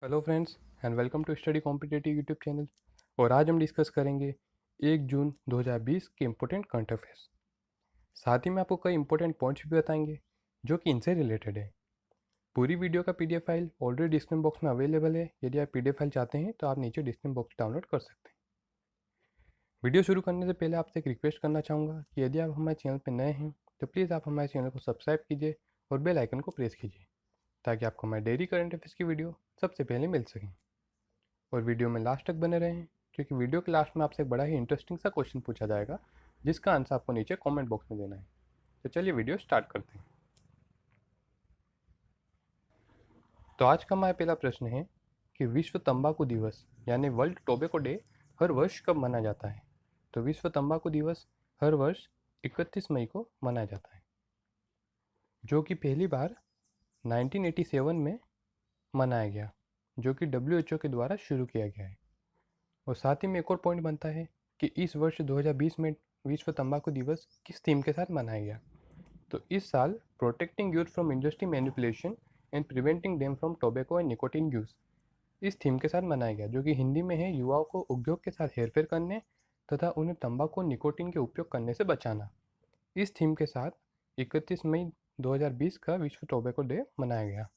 Hello friends and welcome to study competitive YouTube channel. और आज हम डिस्कस करेंगे 1 जून 2020 के इम्पोर्टेंट करंट अफेयर्स। साथ ही में आपको कई इंपॉर्टेंट पॉइंट्स भी बताएंगे जो कि इनसे रिलेटेड है। पूरी वीडियो का PDF file already description box में अवेलेबल है। यदि आप पीडीएफ फाइल चाहते हैं तो आप नीचे डिस्क्रिप्शन बॉक्स डाउनलोड कर सकते हैं। वीडियो शुरू करने से पहले आपसे एक रिक्वेस्ट करना चाहूँगा कि यदि आप हमारे चैनल पर नए हैं तो प्लीज़ आप हमारे चैनल को सब्सक्राइब कीजिए और बेल आइकन को प्रेस कीजिए ताकि आपको हमारे डेली करंट अफेयर्स की वीडियो सबसे पहले मिल सकें। और वीडियो में लास्ट तक बने रहें क्योंकि वीडियो के लास्ट में आपसे एक बड़ा ही इंटरेस्टिंग सा क्वेश्चन पूछा जाएगा जिसका आंसर आपको नीचे कमेंट बॉक्स में देना है। तो चलिए वीडियो स्टार्ट करते हैं। तो आज का हमारा पहला प्रश्न है कि विश्व तंबाकू दिवस यानी वर्ल्ड टोबैको डे हर वर्ष कब मनाया जाता है। तो विश्व तंबाकू दिवस हर वर्ष 31 मई को मनाया जाता है, जो कि पहली बार 1987 में मनाया गया, जो कि WHO के द्वारा शुरू किया गया है। और साथ ही में एक और पॉइंट बनता है कि इस वर्ष 2020 में विश्व तंबाकू दिवस किस थीम के साथ मनाया गया। तो इस साल protecting youth from industry manipulation and preventing them from tobacco and nicotine use इस थीम के साथ मनाया गया, जो कि हिंदी में है युवाओं को उद्योग के साथ हेरफेर करने तथा उन्हें तंबाकू और निकोटिन के उपयोग करने से बचाना। इस थीम के साथ 31 मई 2020 का विश्व टोबैको डे मनाया गया।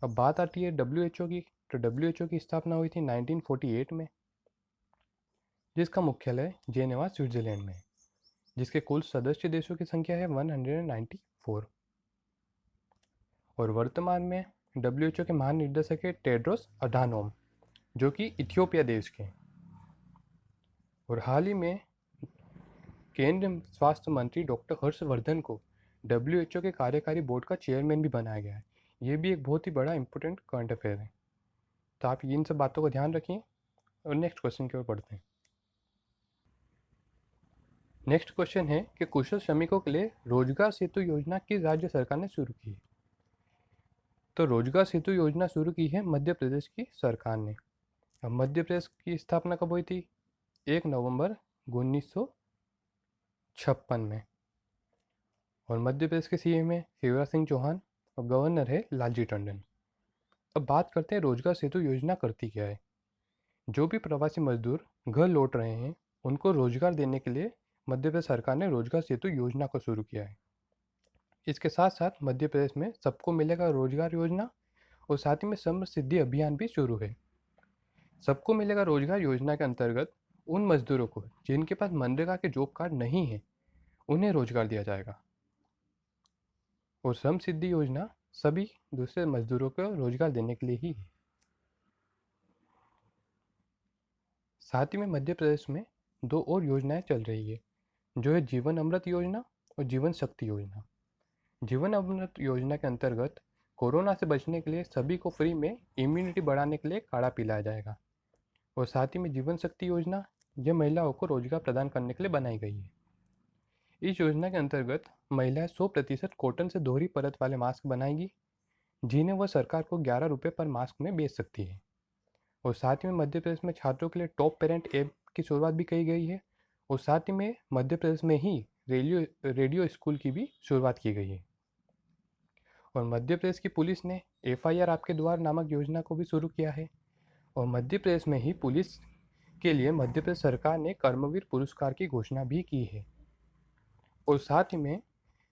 अब बात आती है WHO की। तो WHO की स्थापना हुई थी 1948 में, जिसका मुख्यालय जेनेवा स्विट्जरलैंड में है, जिसके कुल सदस्य देशों की संख्या है 194। और वर्तमान में WHO के महानिर्देशक है टेड्रोस अधानोम, जो कि इथियोपिया देश के हैं। और हाल ही में केंद्रीय स्वास्थ्य मंत्री डॉक्टर हर्षवर्धन को WHO के कार्यकारी बोर्ड का चेयरमैन भी बनाया गया है। ये भी एक बहुत ही बड़ा इंपॉर्टेंट करंट अफेयर है। तो आप इन सब बातों का ध्यान रखिए और नेक्स्ट क्वेश्चन की ओर बढ़ते हैं। नेक्स्ट क्वेश्चन है कि कुशल श्रमिकों के लिए रोजगार सेतु योजना किस राज्य सरकार ने शुरू की है। तो रोजगार सेतु योजना शुरू की है मध्य प्रदेश की सरकार ने। अब मध्य प्रदेश की स्थापना कब हुई थी? 1 नवंबर 1956 में। और मध्य प्रदेश के सीएम है शिवराज सिंह चौहान और गवर्नर है लालजी टंडन। अब बात करते हैं रोजगार सेतु योजना करती क्या है। जो भी प्रवासी मजदूर घर लौट रहे हैं उनको रोजगार देने के लिए मध्य प्रदेश सरकार ने रोजगार सेतु योजना को शुरू किया है। इसके साथ साथ मध्य प्रदेश में सबको मिलेगा रोजगार योजना और साथ ही में समृद्धि अभियान भी शुरू है। सबको मिलेगा रोजगार योजना के अंतर्गत उन मजदूरों को जिनके पास मनरेगा के जॉब कार्ड नहीं है उन्हें रोजगार दिया जाएगा। और श्रम सिद्धि योजना सभी दूसरे मजदूरों को रोजगार देने के लिए ही है। साथ ही में मध्य प्रदेश में दो और योजनाएं चल रही है, जो है जीवन अमृत योजना और जीवन शक्ति योजना। जीवन अमृत योजना के अंतर्गत कोरोना से बचने के लिए सभी को फ्री में इम्यूनिटी बढ़ाने के लिए काढ़ा पिलाया जाएगा। और साथ ही में जीवन शक्ति योजना यह महिलाओं को रोजगार प्रदान करने के लिए बनाई गई है। इस योजना के अंतर्गत महिलाएं 100% कॉटन से दोहरी परत वाले मास्क बनाएंगी, जिन्हें वह सरकार को 11 रुपये पर मास्क में बेच सकती है। और साथ ही में मध्य प्रदेश में छात्रों के लिए टॉप पेरेंट ऐप की शुरुआत भी की गई है। और साथ ही में मध्य प्रदेश में ही रेडियो स्कूल की भी शुरुआत की गई है। और मध्य प्रदेश की पुलिस ने FIR आपके द्वार नामक योजना को भी शुरू किया है। और मध्य प्रदेश में ही पुलिस के लिए मध्य प्रदेश सरकार ने कर्मवीर पुरस्कार की घोषणा भी की है। और साथ ही में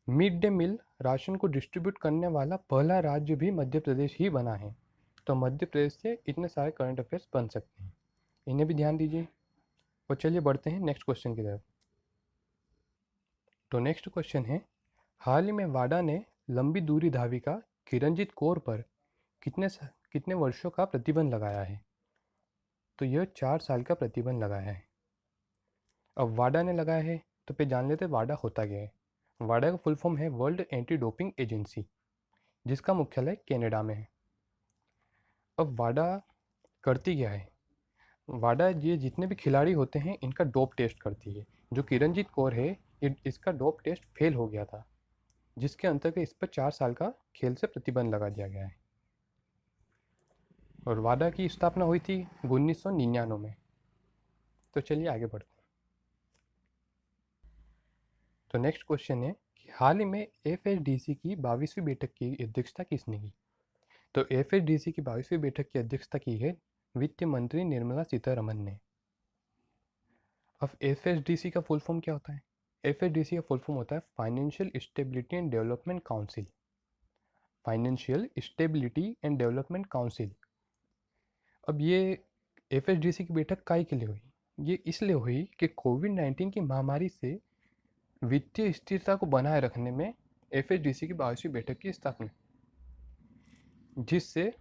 मिड डे मील राशन को डिस्ट्रीब्यूट करने वाला पहला राज्य भी मध्य प्रदेश ही बना है। तो मध्य प्रदेश से इतने सारे करंट अफेयर्स बन सकते हैं, इन्हें भी ध्यान दीजिए। और चलिए बढ़ते हैं नेक्स्ट क्वेश्चन की तरफ। तो नेक्स्ट क्वेश्चन है, हाल ही में वाडा ने लंबी दूरी धाविका किरणजीत कौर पर कितने वर्षों का प्रतिबंध लगाया है। तो यह 4 साल का प्रतिबंध लगाया है। अब वाडा ने लगाया है तो पे जान लेते वाडा होता क्या है। वाडा का फुल फॉर्म है वर्ल्ड एंटी डोपिंग एजेंसी, जिसका मुख्यालय कनाडा में है। अब वाडा करती क्या है? वाडा ये जितने भी खिलाड़ी होते हैं इनका डोप टेस्ट करती है। जो किरणजीत कौर है इसका डोप टेस्ट फेल हो गया था, जिसके अंतर्गत इस पर 4 साल का खेल से प्रतिबंध लगा दिया गया है। और वाडा की स्थापना हुई थी 1999 में। तो चलिए आगे बढ़ते हैं। तो नेक्स्ट क्वेश्चन है कि हाल ही में FSDC की 22वीं बैठक की अध्यक्षता किसने की। तो एफएसडीसी की 22वीं बैठक की अध्यक्षता की है वित्त मंत्री निर्मला सीतारमन ने। अब एफएसडीसी का फुल फॉर्म क्या होता है? एफएसडीसी का फुल फॉर्म होता है financial stability and development council. Financial stability and development council. अब ये एफएसडीसी की बैठक काहे के लिए हुई? ये इसलिए हुई कि कोविड-19 की महामारी से वित्तीय स्थिरता को बनाए रखने में एफएसडीसी की 22वीं बैठक की स्थापना, जिससे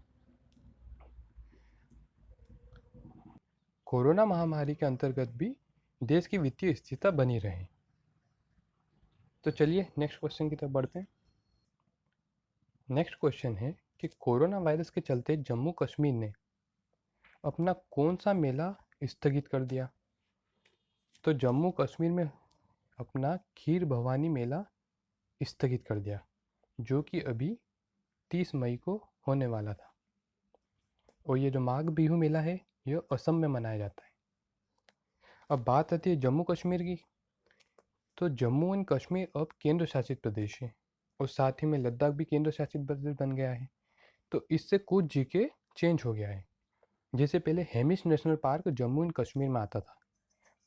कोरोना महामारी के अंतर्गत भी देश की वित्तीय स्थिरता बनी रहे। तो चलिए नेक्स्ट क्वेश्चन की तरफ बढ़ते हैं। नेक्स्ट क्वेश्चन है कि कोरोना वायरस के चलते जम्मू कश्मीर ने अपना कौन सा मेला स्थगित कर दिया? तो जम्मू कश्मीर में अपना खीर भवानी मेला स्थगित कर दिया, जो कि अभी 30 मई को होने वाला था। और ये जो माघ बिहू मेला है, यह असम में मनाया जाता है। अब बात आती है जम्मू कश्मीर की। तो जम्मू एंड कश्मीर अब केंद्र शासित प्रदेश है, और साथ ही में लद्दाख भी केंद्र शासित प्रदेश बन गया है। तो इससे कुछ जीके चेंज हो गया है। जैसे पहले Hemis national park Jammu and Kashmir में आता था,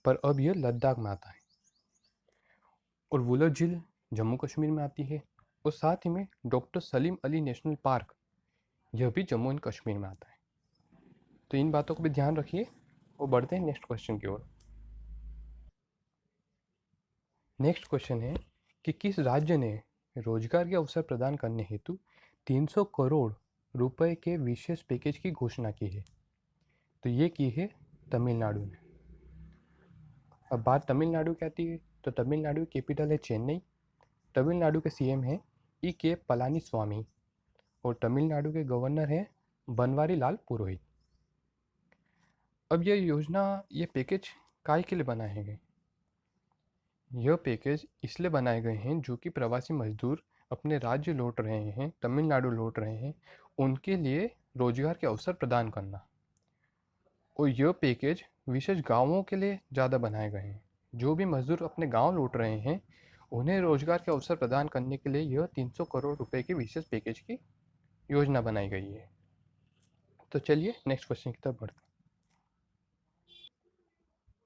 पर अब यह लद्दाख में आता है। और वुलर झील जम्मू कश्मीर में आती है, और साथ ही में doctor Salim Ali national park, यह भी जम्मू एंड कश्मीर में आता है। तो इन बातों को भी ध्यान रखिए और बढ़ते हैं नेक्स्ट क्वेश्चन की ओर। नेक्स्ट क्वेश्चन है कि किस राज्य ने रोजगार के अवसर प्रदान करने हेतु 300 करोड़ रुपए के विशेष पैकेज की घोषणा की है? तो ये की है तमिलनाडु ने। अब बात तमिलनाडु की आती है, तो तमिलनाडु की कैपिटल है चेन्नई। तमिलनाडु के सीएम हैं के पलानी स्वामी, और तमिलनाडु के गवर्नर हैं बनवारी लाल पुरोहित। अब यह योजना, ये पैकेज काय के लिए बनाए गए? यह पैकेज इसलिए बनाए गए हैं जो कि प्रवासी मजदूर अपने राज्य लौट रहे हैं, तमिलनाडु लौट रहे हैं, उनके लिए रोजगार के अवसर प्रदान करना। और यह पैकेज विशेष गांवों के लिए ज़्यादा बनाए गए हैं। जो भी मजदूर अपने गांव लौट रहे हैं, उन्हें रोजगार के अवसर प्रदान करने के लिए यह 300 करोड़ रुपए के विशेष पैकेज की योजना बनाई गई है। तो चलिए नेक्स्ट क्वेश्चन की तरफ बढ़ते हैं।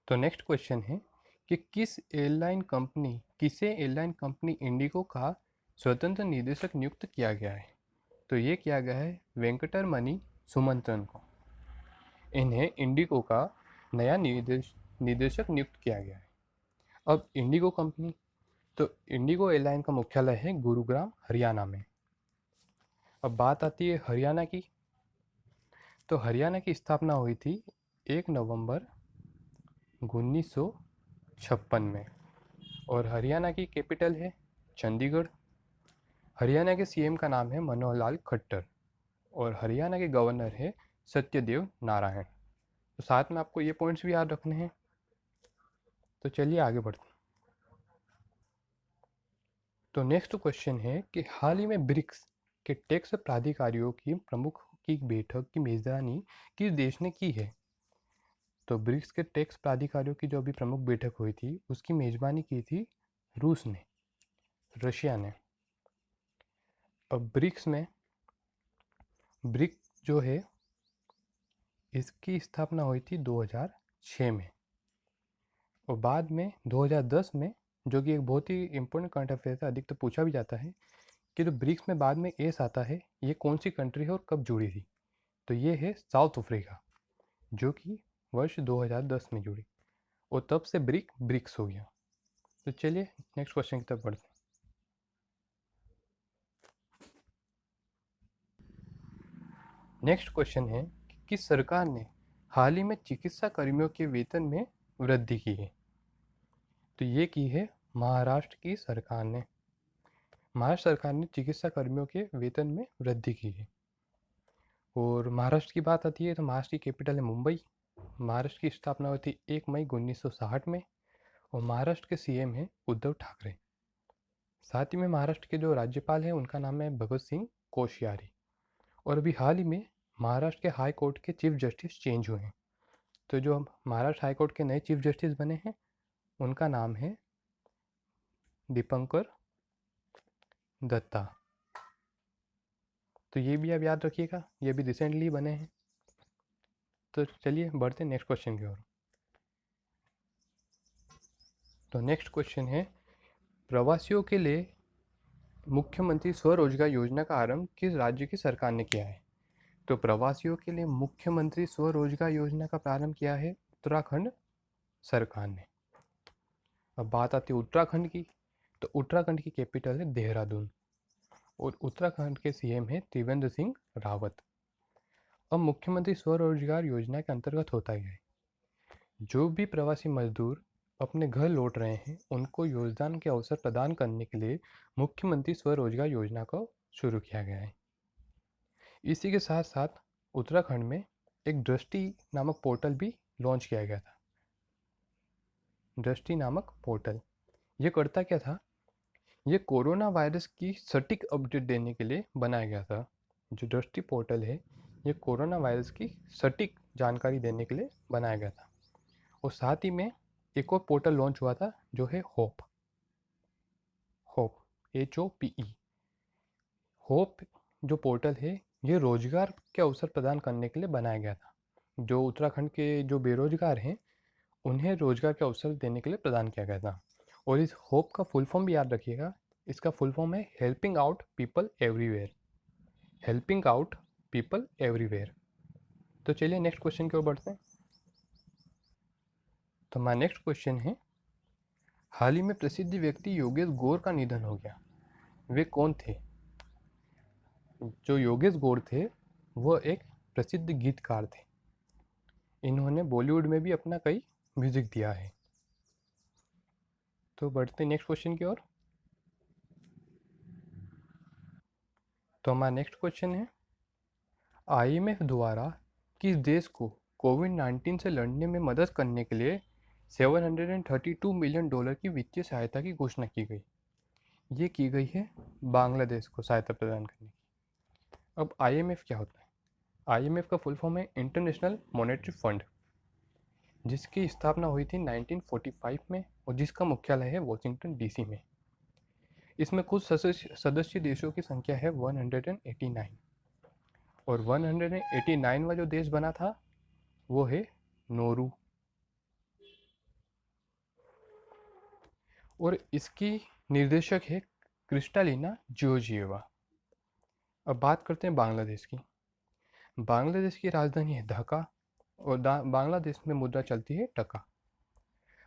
तो नेक्स्ट क्वेश्चन है कि किसे एयरलाइन कंपनी इंडिगो का स्वतंत्र निदेशक नियुक्त किया गया है? तो ये किया गया है वेंकटरमणि सुमंत्रन को। इन्हें इंडिगो का नया निदेशक नियुक्त किया गया है। अब इंडिगो कंपनी, तो इंडिगो एयरलाइन का मुख्यालय है गुरुग्राम हरियाणा में। अब बात आती है हरियाणा की। तो हरियाणा की स्थापना हुई थी 1 नवंबर 1956 में, और हरियाणा की कैपिटल है चंडीगढ़। हरियाणा के सीएम का नाम है मनोहर लाल खट्टर, और हरियाणा के गवर्नर है सत्यदेव नारायण। तो साथ में आपको ये पॉइंट्स भी याद रखने हैं। तो चलिए आगे बढ़ते हैं। तो नेक्स्ट क्वेश्चन है कि हाल ही में ब्रिक्स के टैक्स प्राधिकारियों की प्रमुख की बैठक की मेजबानी किस देश ने की है? तो ब्रिक्स के टैक्स प्राधिकारियों की जो अभी प्रमुख बैठक हुई थी, उसकी मेजबानी की थी रूस ने, रशिया ने। अब ब्रिक जो है, इसकी स्थापना हुई थी 2006 में, और बाद में 2010 में, जो कि एक बहुत ही इंपॉर्टेंट करंट अफेयर है, अधिकतर पूछा भी जाता है कि जो ब्रिक्स में बाद में एस आता है, ये कौन सी कंट्री है और कब जुड़ी थी? तो ये है साउथ अफ्रीका, जो कि वर्ष 2010 में जुड़ी, और तब से ब्रिक्स हो गया। तो चलिए नेक्स्ट क्वेश्चन की तरफ बढ़ते हैं। नेक्स्ट क्वेश्चन है कि किस सरकार ने हाल ही में चिकित्सा कर्मियों के वेतन में वृद्धि की है? तो ये की है महाराष्ट्र की सरकार ने। महाराष्ट्र सरकार ने चिकित्सा कर्मियों के वेतन में वृद्धि की है। और महाराष्ट्र की बात आती है तो महाराष्ट्र की कैपिटल है मुंबई। महाराष्ट्र की स्थापना हुई थी 1 मई 1960 में, और महाराष्ट्र के सीएम हैं उद्धव ठाकरे। साथ ही में महाराष्ट्र के जो राज्यपाल हैं, उनका नाम है भगत सिंह कोश्यारी। और अभी हाल ही में महाराष्ट्र के हाई कोर्ट के चीफ जस्टिस चेंज हुए हैं। तो जो महाराष्ट्र हाई कोर्ट के नए चीफ जस्टिस बने हैं, उनका नाम है दीपंकर दत्ता। तो ये भी आप याद रखिएगा, ये भी रिसेंटली बने हैं। तो चलिए बढ़ते हैं नेक्स्ट क्वेश्चन की ओर। तो नेक्स्ट क्वेश्चन है, प्रवासियों के लिए मुख्यमंत्री स्वरोजगार योजना का आरंभ किस राज्य की सरकार ने किया है? तो प्रवासियों के लिए मुख्यमंत्री स्वरोजगार योजना का प्रारंभ किया है उत्तराखंड सरकार ने। अब बात आती है उत्तराखंड की, तो उत्तराखंड की कैपिटल है देहरादून और उत्तराखंड के सीएम है त्रिवेंद्र सिंह रावत। अब मुख्यमंत्री स्वरोजगार योजना के अंतर्गत होता है जो भी प्रवासी मजदूर अपने घर लौट रहे हैं उनको योगदान के अवसर प्रदान करने के लिए मुख्यमंत्री स्वरोजगार योजना को शुरू किया गया है। इसी के साथ साथ उत्तराखंड में एक दृष्टि नामक पोर्टल भी लॉन्च किया गया था। दृष्टि नामक पोर्टल ये करता क्या था, ये कोरोना वायरस की सटीक अपडेट देने के लिए बनाया गया था। जो दृष्टि पोर्टल है ये कोरोना वायरस की सटीक जानकारी देने के लिए बनाया गया था। और साथ ही में एक और पोर्टल लॉन्च हुआ था जो है होप, होप HOPE। होप जो पोर्टल है ये रोजगार के अवसर प्रदान करने के लिए बनाया गया था। जो उत्तराखंड के जो बेरोजगार हैं उन्हें रोजगार के अवसर देने के लिए प्रदान किया गया था। और इस होप का फुल फॉर्म भी याद रखिएगा, इसका फुल फॉर्म है helping out people everywhere. Helping out people everywhere. तो चलिए नेक्स्ट क्वेश्चन की ओर बढ़ते हैं। तो हमारा नेक्स्ट क्वेश्चन है, हाल ही में प्रसिद्ध व्यक्ति योगेश गौर का निधन हो गया, वे कौन थे? जो योगेश गौर थे वह एक प्रसिद्ध गीतकार थे। इन्होंने बॉलीवुड में भी अपना कई म्यूजिक दिया है। तो बढ़ते नेक्स्ट क्वेश्चन की ओर। तो हमारा नेक्स्ट क्वेश्चन है, IMF द्वारा किस देश को कोविड-19 से लड़ने में मदद करने के लिए $732 मिलियन की वित्तीय सहायता की घोषणा की गई? ये की गई है बांग्लादेश को सहायता प्रदान करने की। अब IMF क्या होता है? IMF का फुल फॉर्म है इंटरनेशनल मॉनेटरी फंड, जिसकी स्थापना हुई थी 1945 में और जिसका मुख्यालय है वॉशिंगटन DC में। इसमें कुछ सदस्य देशों की संख्या है 189 और 189वां जो देश बना था वो है नोरू। और इसकी निर्देशक है क्रिस्टालिना जॉर्जिएवा। अब बात करते हैं बांग्लादेश की। बांग्लादेश की राजधानी है ढाका और बांग्लादेश में मुद्रा चलती है टका।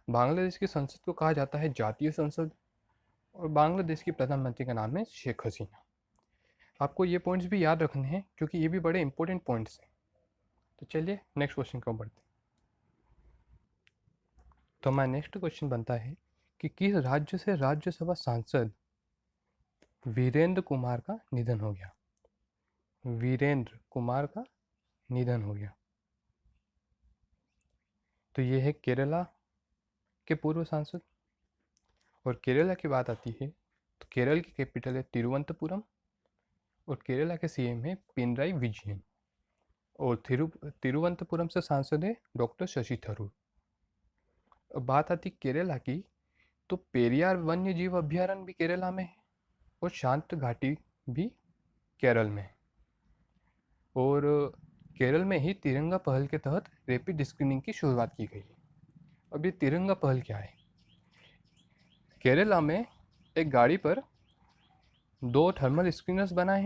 बांग्लादेश की संसद को कहा जाता है जातीय संसद और बांग्लादेश की प्रधानमंत्री का नाम है शेख हसीना। आपको ये पॉइंट्स भी याद रखने हैं क्योंकि ये भी बड़े इंपॉर्टेंट पॉइंट्स हैं। तो चलिए नेक्स्ट क्वेश्चन को बढ़ते हैं। तो हमारा नेक्स्ट क्वेश्चन बनता है कि किस राज्य से राज्यसभा सांसद वीरेंद्र कुमार का निधन हो गया? वीरेंद्र कुमार का निधन हो गया। तो ये है केरला के पूर्व सांसद। और केरला की बात आती है तो केरल की कैपिटल है तिरुवनंतपुरम और केरला के सीएम है पिनराई विजयन। और तिरुवनंतपुरम से सांसद है डॉक्टर शशि थरूर। अब बात आती केरला की, तो पेरियार वन्य जीव अभ्यारण्य भी केरला में है और शांत घाटी भी केरल में है। और केरल में ही तिरंगा पहल के तहत रैपिड स्क्रीनिंग की शुरुआत की गई है। अब ये तिरंगा पहल क्या है? केरला में एक गाड़ी पर 2 थर्मल स्क्रीनर्स लगाए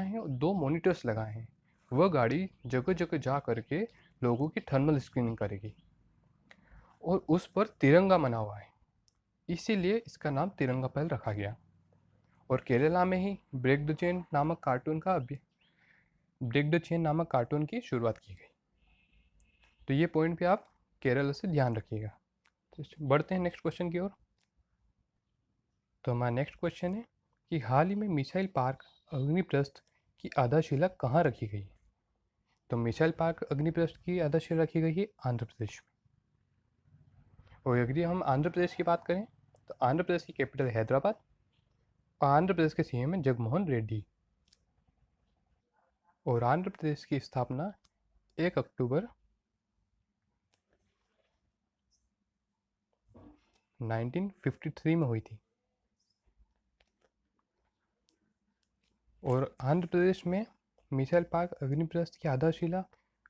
हैं और 2 मॉनिटर्स लगाए हैं। वह गाड़ी जगह जगह जा करके लोगों की थर्मल स्क्रीनिंग करेगी और उस पर तिरंगा बना हुआ है, इसीलिए इसका नाम तिरंगा पहल रखा गया। और केरला में ही ब्रेक द चेन नामक कार्टून की शुरुआत की गई। तो ये पॉइंट भी आप केरल से ध्यान रखिएगा। तो बढ़ते हैं नेक्स्ट क्वेश्चन की ओर। तो हमारा नेक्स्ट क्वेश्चन है कि हाल ही में मिसाइल पार्क अग्निप्रस्थ की आधारशिला कहाँ रखी गई है? तो मिसाइल पार्क अग्निप्रस्थ की आधारशिला रखी गई है आंध्र प्रदेश में। और यदि हम आंध्र प्रदेश की बात करें तो आंध्र प्रदेश की कैपिटल हैदराबाद और आंध्र प्रदेश के सीएम है जगनमोहन रेड्डी। और आंध्र प्रदेश की स्थापना 1 अक्टूबर 1953 में हुई थी। और आंध्र प्रदेश में मिसाइल पार्क अग्निप्रस्थ की आधारशिला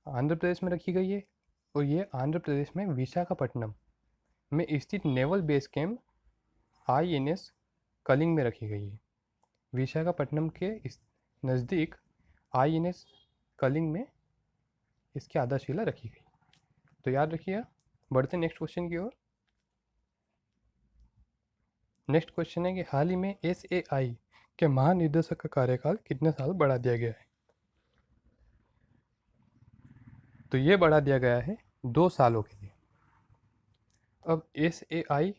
आंध्र प्रदेश में रखी गई है, और ये आंध्र प्रदेश में विशाखापट्टनम में स्थित naval base camp INS Kalinga में रखी गई है। विशाखापट्टनम के नज़दीक INS कलिंग में इसकी आधारशिला रखी गई। तो याद रखिए। बढ़ते नेक्स्ट क्वेश्चन की ओर। नेक्स्ट क्वेश्चन है कि हाल ही में SAI के महानिदेशक का कार्यकाल कितने साल बढ़ा दिया गया है? तो ये बढ़ा दिया गया है 2 सालों के लिए। अब SAI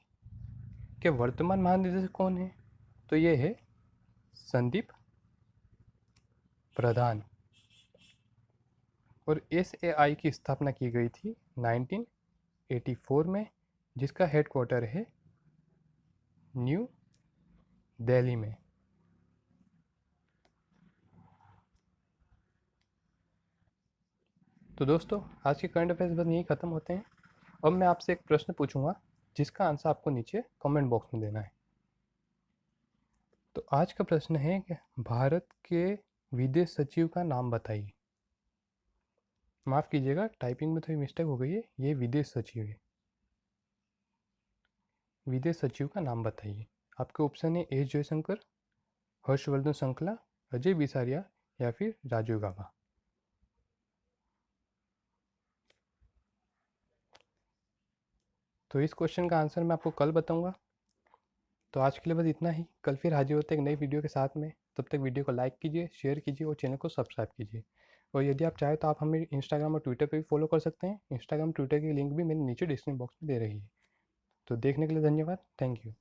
के वर्तमान महानिदेशक कौन है? तो ये है संदीप प्रधान। और SAI की स्थापना की गई थी 1984 में, जिसका हेडक्वार्टर है न्यू दिल्ली में। तो दोस्तों, आज के करंट अफेयर्स बस यहीं ख़त्म होते हैं। अब मैं आपसे एक प्रश्न पूछूंगा, जिसका आंसर आपको नीचे कमेंट बॉक्स में देना है। तो आज का प्रश्न है कि भारत के विदेश सचिव का नाम बताइए। माफ़ कीजिएगा, टाइपिंग में थोड़ी मिस्टेक हो गई है। ये विदेश सचिव है। विदेश सचिव का नाम बताइए। आपके ऑप्शन है एस जयशंकर, हर्षवर्धन श्रृंखला, अजय बिसारिया या फिर राजीव गाबा। तो इस क्वेश्चन का आंसर मैं आपको कल बताऊंगा। तो आज के लिए बस इतना ही। कल फिर हाजिर होते हैं एक नई वीडियो के साथ में। तब तक वीडियो को लाइक कीजिए, शेयर कीजिए और चैनल को सब्सक्राइब कीजिए। और यदि आप चाहें तो आप हमें इंस्टाग्राम और ट्विटर पर भी फॉलो कर सकते हैं। इंस्टाग्राम ट्विटर की लिंक भी मैंने नीचे डिस्क्रिप्शन बॉक्स में दे रही है। तो देखने के लिए धन्यवाद। Thank you.